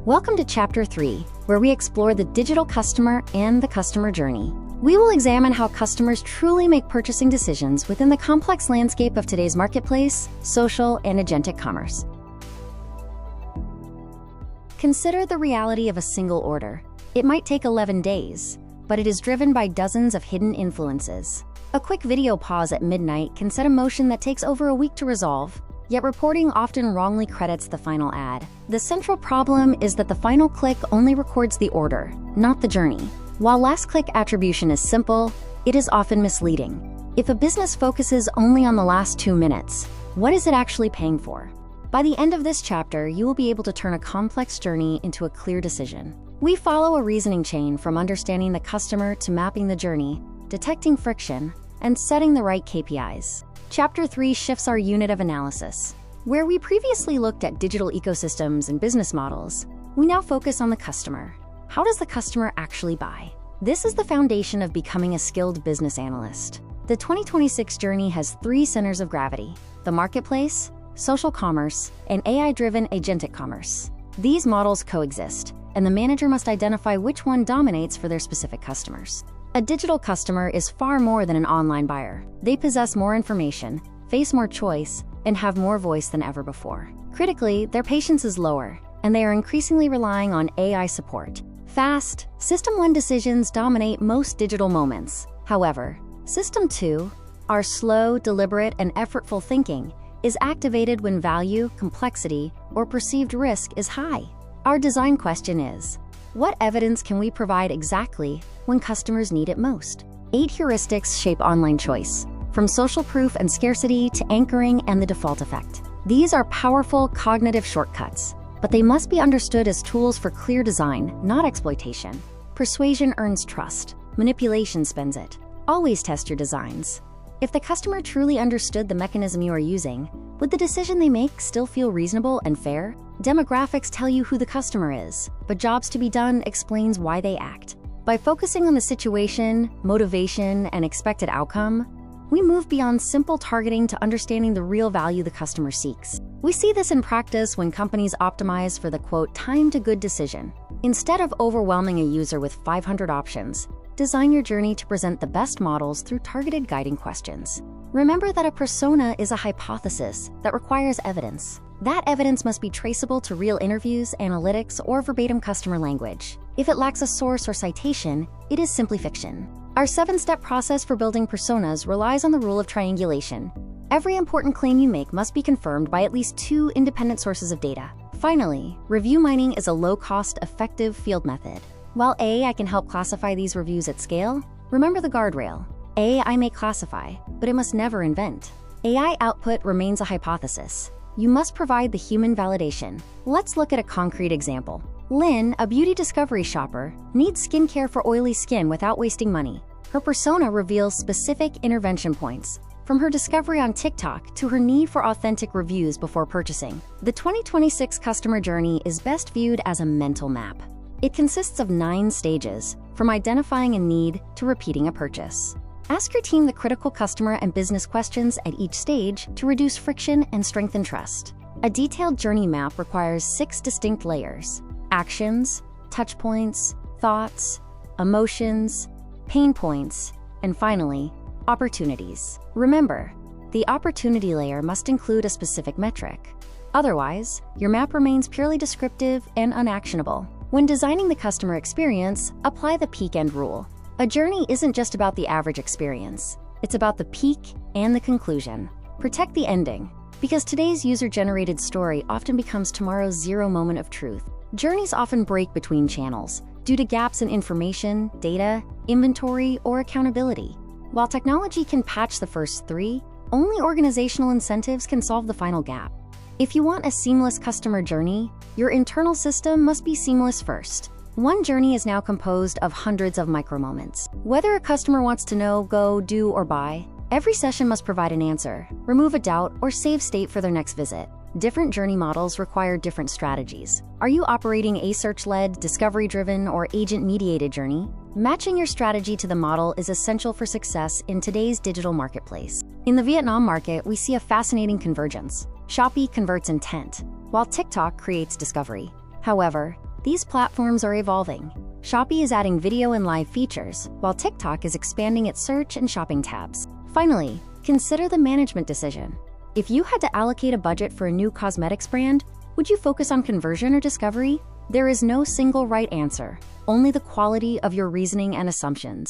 Welcome to Chapter 3, where we explore the digital customer and the customer journey. We will examine how customers truly make purchasing decisions within the complex landscape of today's marketplace, social, and agentic commerce. Consider the reality of a single order. It might take 11 days, but it is driven by dozens of hidden influences. A quick video pause at midnight can set a motion that takes over a week to resolve, yet reporting often wrongly credits the final ad. The central problem is that the final click only records the order, not the journey. While last click attribution is simple, it is often misleading. If a business focuses only on the last 2 minutes, what is it actually paying for? By the end of this chapter, you will be able to turn a complex journey into a clear decision. We follow a reasoning chain from understanding the customer to mapping the journey, detecting friction, and setting the right KPIs. Chapter 3 shifts our unit of analysis. Where we previously looked at digital ecosystems and business models, we now focus on the customer. How does the customer actually buy? This is the foundation of becoming a skilled business analyst. The 2026 journey has 3 centers of gravity: the marketplace, social commerce, and AI-driven agentic commerce. These models coexist, and the manager must identify which one dominates for their specific customers. A digital customer is far more than an online buyer. They possess more information, face more choice, and have more voice than ever before. Critically, their patience is lower, and they are increasingly relying on AI support. Fast, System 1 decisions dominate most digital moments. However, System 2, our slow, deliberate, and effortful thinking, is activated when value, complexity, or perceived risk is high. Our design question is, what evidence can we provide exactly when customers need it most? 8 heuristics shape online choice, from social proof and scarcity to anchoring and the default effect. These are powerful cognitive shortcuts, but they must be understood as tools for clear design, not exploitation. Persuasion earns trust. Manipulation spends it. Always test your designs. If the customer truly understood the mechanism you are using, would the decision they make still feel reasonable and fair? Demographics tell you who the customer is, but jobs to be done explains why they act. By focusing on the situation, motivation, and expected outcome, we move beyond simple targeting to understanding the real value the customer seeks. We see this in practice when companies optimize for the, quote, time to good decision. Instead of overwhelming a user with 500 options, design your journey to present the best models through targeted guiding questions. Remember that a persona is a hypothesis that requires evidence. That evidence must be traceable to real interviews, analytics, or verbatim customer language. If it lacks a source or citation, it is simply fiction. Our 7-step process for building personas relies on the rule of triangulation. Every important claim you make must be confirmed by at least 2 independent sources of data. Finally, review mining is a low-cost, effective field method. While AI can help classify these reviews at scale, remember the guardrail. AI may classify, but it must never invent. AI output remains a hypothesis. You must provide the human validation. Let's look at a concrete example. Lynn, a beauty discovery shopper, needs skincare for oily skin without wasting money. Her persona reveals specific intervention points, from her discovery on TikTok to her need for authentic reviews before purchasing. The 2026 customer journey is best viewed as a mental map. It consists of 9 stages, from identifying a need to repeating a purchase. Ask your team the critical customer and business questions at each stage to reduce friction and strengthen trust. A detailed journey map requires 6 distinct layers: actions, touch points, thoughts, emotions, pain points, and finally, opportunities. Remember, the opportunity layer must include a specific metric. Otherwise, your map remains purely descriptive and unactionable. When designing the customer experience, apply the peak-end rule. A journey isn't just about the average experience. It's about the peak and the conclusion. Protect the ending, because today's user-generated story often becomes tomorrow's zero moment of truth. Journeys often break between channels due to gaps in information, data, inventory, or accountability. While technology can patch the first 3, only organizational incentives can solve the final gap. If you want a seamless customer journey, your internal system must be seamless first. One journey is now composed of hundreds of micro-moments. Whether a customer wants to know, go, do, or buy, every session must provide an answer, remove a doubt, or save state for their next visit. Different journey models require different strategies. Are you operating a search-led, discovery-driven, or agent-mediated journey? Matching your strategy to the model is essential for success in today's digital marketplace. In the Vietnam market, we see a fascinating convergence. Shopee converts intent, while TikTok creates discovery. However, These platforms are evolving. Shopee is adding video and live features, while TikTok is expanding its search and shopping tabs. Finally, consider the management decision. If you had to allocate a budget for a new cosmetics brand, would you focus on conversion or discovery? There is no single right answer, only the quality of your reasoning and assumptions.